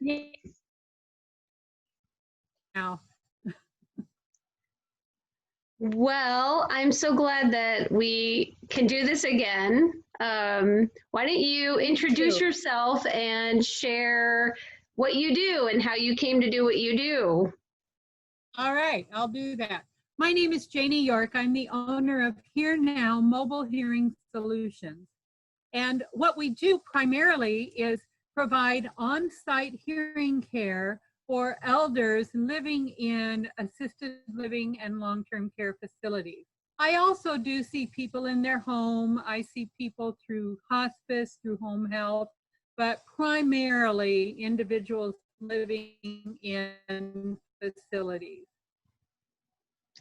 Yeah. Now. Well, I'm so glad that we can do this again. Why don't you introduce yourself and share what you do and how you came to do what you do? All right, I'll do that. My name is Janie York. I'm the owner of Here Now Mobile Hearing Solutions. And what we do primarily is provide on-site hearing care for elders living in assisted living and long-term care facilities. I also do see people in their home. I see people through hospice, through home health, but primarily individuals living in facilities.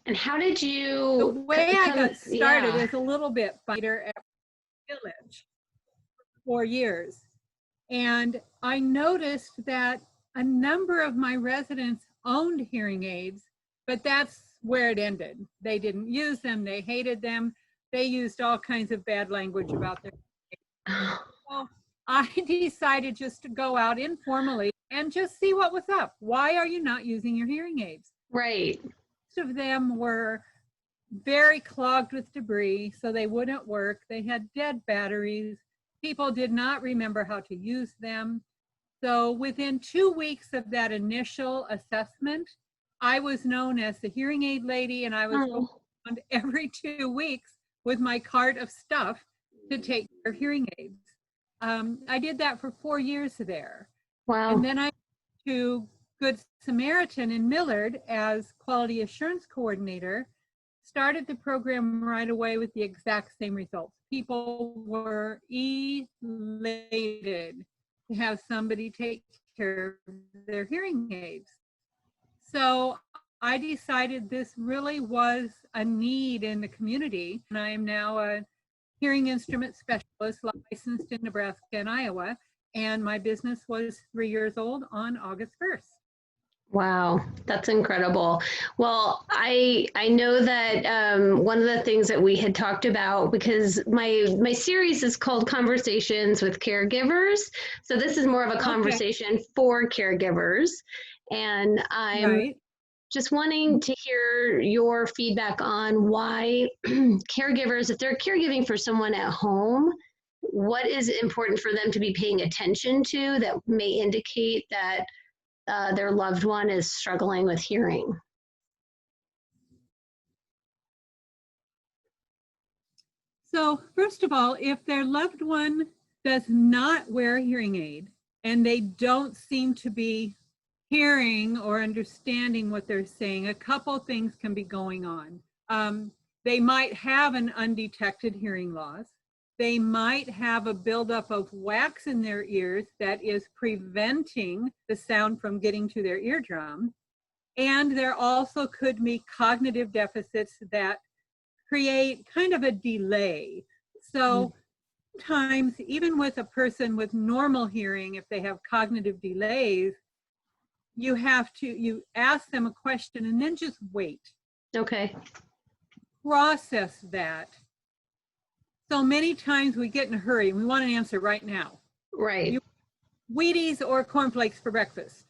And how did you? The way I got started is a little bit fighter at Village for 4 years. And I noticed that a number of my residents owned hearing aids, but that's where it ended. They didn't use them, they hated them, they used all kinds of bad language about their aids. So I decided just to go out informally and just see what was up. Why are you not using your hearing aids? Right. Most of them were very clogged with debris, so they wouldn't work. They had dead batteries. People did not remember how to use them. So within 2 weeks of that initial assessment, I was known as the hearing aid lady, and I was going around every 2 weeks with my cart of stuff to take care of hearing aids. I did that for 4 years there. Wow. And then I went to Good Samaritan in Millard as quality assurance coordinator, started the program right away with the exact same results. People were elated to have somebody take care of their hearing aids. So I decided this really was a need in the community, and I am now a hearing instrument specialist licensed in Nebraska and Iowa, and my business was 3 years old on August 1st. Wow, that's incredible. Well, I know that one of the things that we had talked about, because my series is called Conversations with Caregivers. So this is more of a conversation for caregivers. And I'm just wanting to hear your feedback on why caregivers, if they're caregiving for someone at home, what is important for them to be paying attention to that may indicate that their loved one is struggling with hearing? So first of all, if their loved one does not wear a hearing aid and they don't seem to be hearing or understanding what they're saying, a couple things can be going on. They might have an undetected hearing loss. They might have a buildup of wax in their ears that is preventing the sound from getting to their eardrum. And there also could be cognitive deficits that create kind of a delay. So sometimes, even with a person with normal hearing, if they have cognitive delays, you ask them a question and then just wait. Okay. Process that. So many times we get in a hurry and we want an answer right now. Right. Wheaties or cornflakes for breakfast.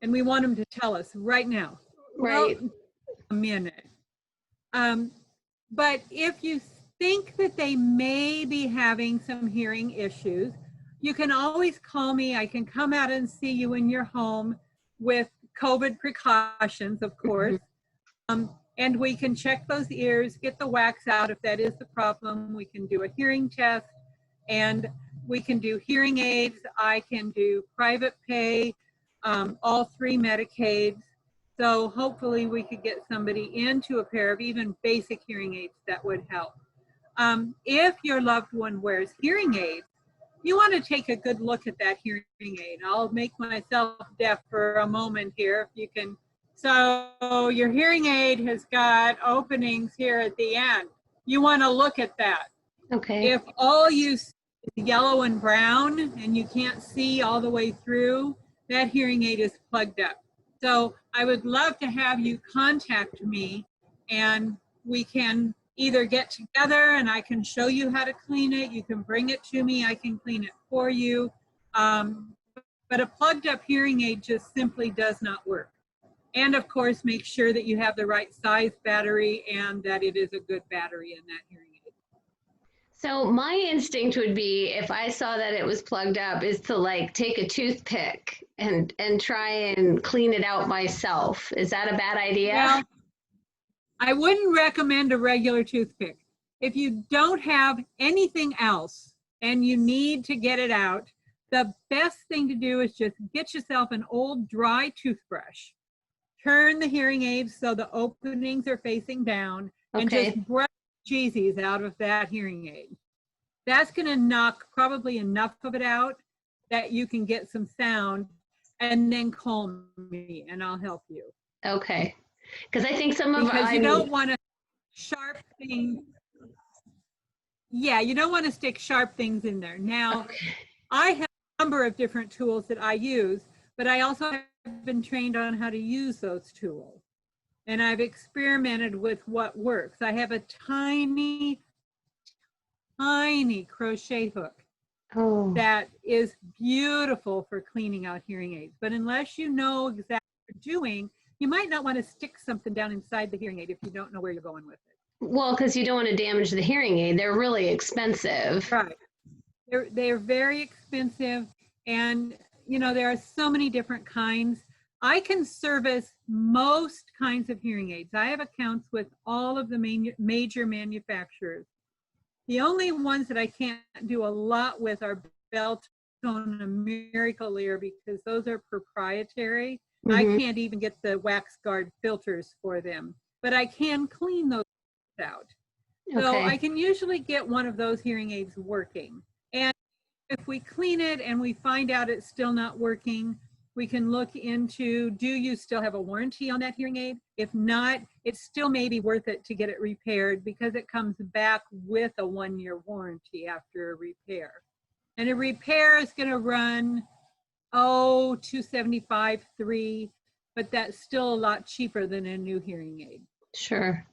And we want them to tell us right now. Right. Well, a minute. But if you think that they may be having some hearing issues, you can always call me. I can come out and see you in your home with COVID precautions, of course. And we can check those ears, get the wax out if that is the problem. We can do a hearing test, and we can do hearing aids. I can do private pay, all 3 Medicaids. So hopefully we could get somebody into a pair of even basic hearing aids that would help. If your loved one wears hearing aids, you want to take a good look at that hearing aid. I'll make myself deaf for a moment here, if you can. So your hearing aid has got openings here at the end. You want to look at that. Okay. If all you see is yellow and brown and you can't see all the way through, that hearing aid is plugged up. So I would love to have you contact me, and we can either get together and I can show you how to clean it. You can bring it to me. I can clean it for you. But a plugged up hearing aid just simply does not work. And of course, make sure that you have the right size battery and that it is a good battery in that hearing aid. So my instinct would be, if I saw that it was plugged up, is to like take a toothpick and try and clean it out myself. Is that a bad idea? Well, I wouldn't recommend a regular toothpick. If you don't have anything else and you need to get it out, the best thing to do is just get yourself an old dry toothbrush. Turn the hearing aid so the openings are facing down, and Okay. just brush cheesies out of that hearing aid. That's going to knock probably enough of it out that you can get some sound, and then call me and I'll help you. Okay. Because I think some of Because you don't want to sharp things. Yeah, you don't want to stick sharp things in there. Now, I have a number of different tools that I use, but I also have been trained on how to use those tools. And I've experimented with what works. I have a tiny crochet hook that is beautiful for cleaning out hearing aids. But unless you know exactly what you're doing, you might not want to stick something down inside the hearing aid if you don't know where you're going with it. Well, because you don't want to damage the hearing aid. They're really expensive. Right. They're very expensive, and you know, there are so many different kinds. I can service most kinds of hearing aids. I have accounts with all of the major manufacturers. The only ones that I can't do a lot with are Beltone and Miracle Ear, because those are proprietary. Mm-hmm. I can't even get the wax guard filters for them, but I can clean those out. So I can usually get one of those hearing aids working. And if we clean it and we find out it's still not working, we can look into, do you still have a warranty on that hearing aid? If not, it still may be worth it to get it repaired, because it comes back with a 1-year warranty after a repair. And a repair is going to run, $275, $300, but that's still a lot cheaper than a new hearing aid. Sure.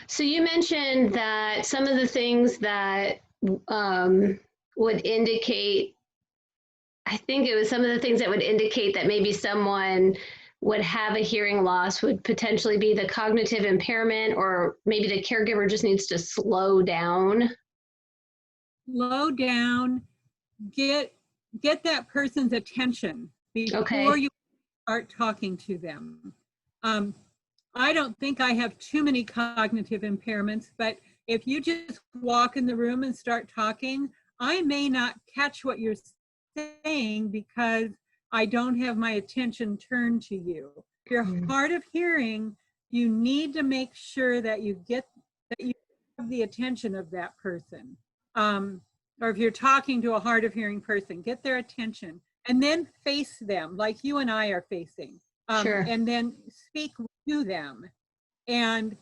So you mentioned that some of the things that would indicate, I think it was some of the things that would indicate that maybe someone would have a hearing loss would potentially be the cognitive impairment, or maybe the caregiver just needs to slow down. Slow down, get that person's attention before you start talking to them. I don't think I have too many cognitive impairments, but if you just walk in the room and start talking, I may not catch what you're saying because I don't have my attention turned to you. If you're hard of hearing, you need to make sure that you have the attention of that person. Or if you're talking to a hard of hearing person, get their attention and then face them like you and I are facing. And then speak to them. And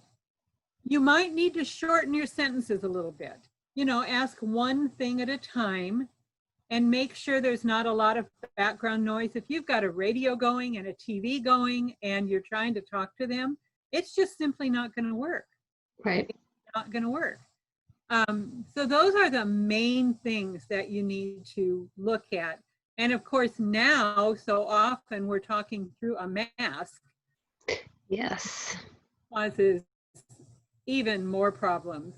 you might need to shorten your sentences a little bit. You know, ask one thing at a time and make sure there's not a lot of background noise. If you've got a radio going and a TV going and you're trying to talk to them, it's just simply not going to work. Right. It's not going to work. So those are the main things that you need to look at. And of course, now, so often we're talking through a mask. Yes. Causes even more problems.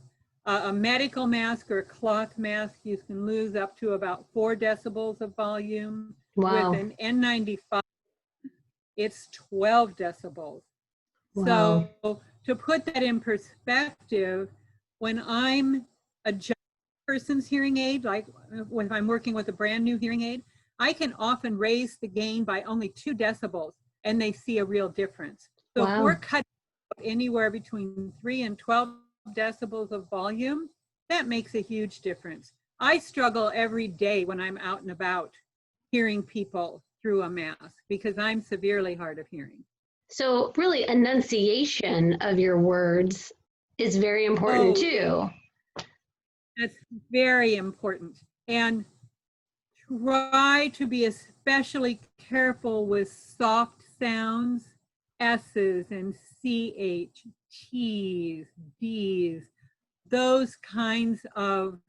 A medical mask or a cloth mask, you can lose up to about 4 decibels of volume. Wow. With an N95, it's 12 decibels. Wow. So to put that in perspective, when I'm adjusting a person's hearing aid, like when I'm working with a brand new hearing aid, I can often raise the gain by only 2 decibels and they see a real difference. So if we're cutting anywhere between 3 and 12 decibels of volume, that makes a huge difference. I struggle every day when I'm out and about hearing people through a mask because I'm severely hard of hearing. So really, enunciation of your words is very important too. That's very important. And try to be especially careful with soft sounds, S's and CH, T's, D's, those kinds of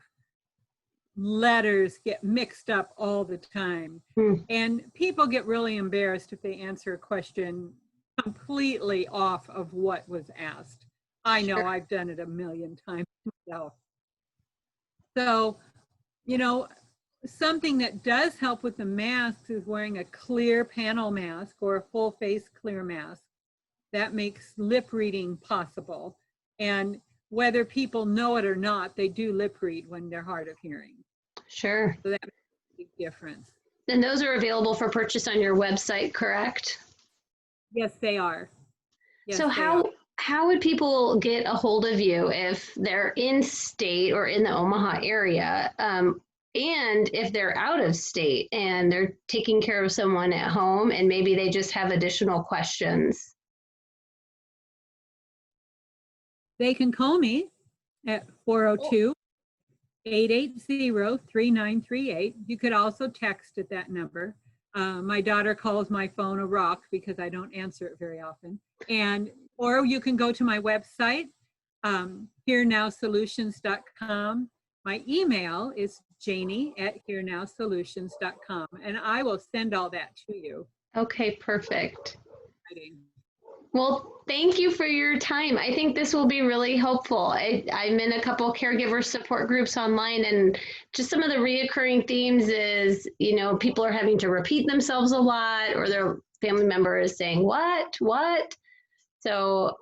letters get mixed up all the time. And people get really embarrassed if they answer a question completely off of what was asked. I know I've done it a million times myself. So, you know, something that does help with the masks is wearing a clear panel mask or a full face clear mask. That makes lip reading possible. And whether people know it or not, they do lip read when they're hard of hearing. Sure. So that makes a big difference. And those are available for purchase on your website, correct? Yes, they are. Yes, So they are. how would people get a hold of you if they're in state or in the Omaha area? And if they're out of state and they're taking care of someone at home and maybe they just have additional questions? They can call me at 402-880-3938. You could also text at that number. My daughter calls my phone a rock because I don't answer it very often. Or you can go to my website, herenowsolutions.com. My email is janie@herenowsolutions.com, and I will send all that to you. Okay, perfect. Well, thank you for your time. I think this will be really helpful. I'm in a couple caregiver support groups online, and just some of the reoccurring themes is, you know, people are having to repeat themselves a lot, or their family member is saying, what? So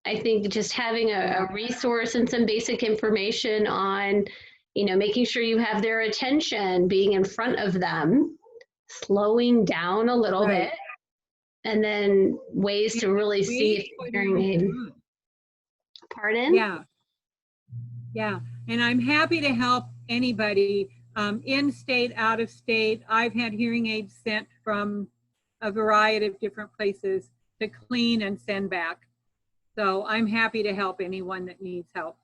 I think just having a resource and some basic information on, you know, making sure you have their attention, being in front of them, slowing down a little bit, and then ways to really see if the hearing aid. Pardon? Yeah. And I'm happy to help anybody in state, out of state. I've had hearing aids sent from a variety of different places to clean and send back. So I'm happy to help anyone that needs help.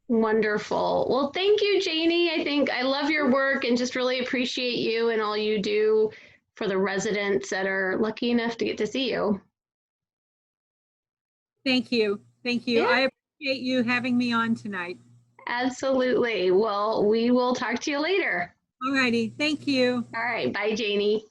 Wonderful. Well, thank you, Janie. I think I love your work and just really appreciate you and all you do for the residents that are lucky enough to get to see you. Thank you. Thank you. Yeah. I appreciate you having me on tonight. Absolutely. Well, we will talk to you later. All righty. Thank you. All right. Bye, Janie.